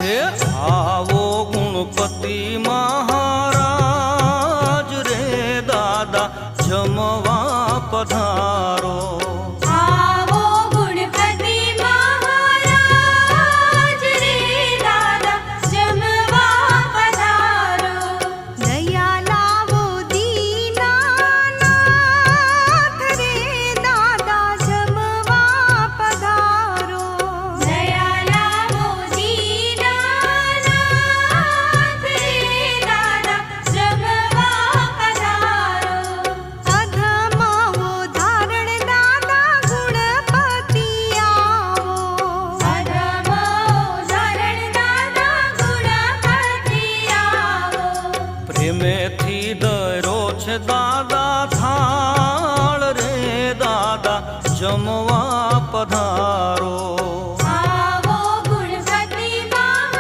હે આવો ગુણપતિ મહારાજ રે દાદા જમવા પધારો. આવો ગુણપતિ મહારાજ રે દાદા જમવા પધારો. દયા લાવો દીનાનાથ રે દાદા જમવા પધારો. દયા લાવો દીનાનાથ રે દાદા જમવા પધારો. અધમાવો ધારણ દાદા ગુણપતિ આવો. અધમાવો ધારણ દાદા ગુણપતિ આવો. પ્રેમેથી દરો છે દાદા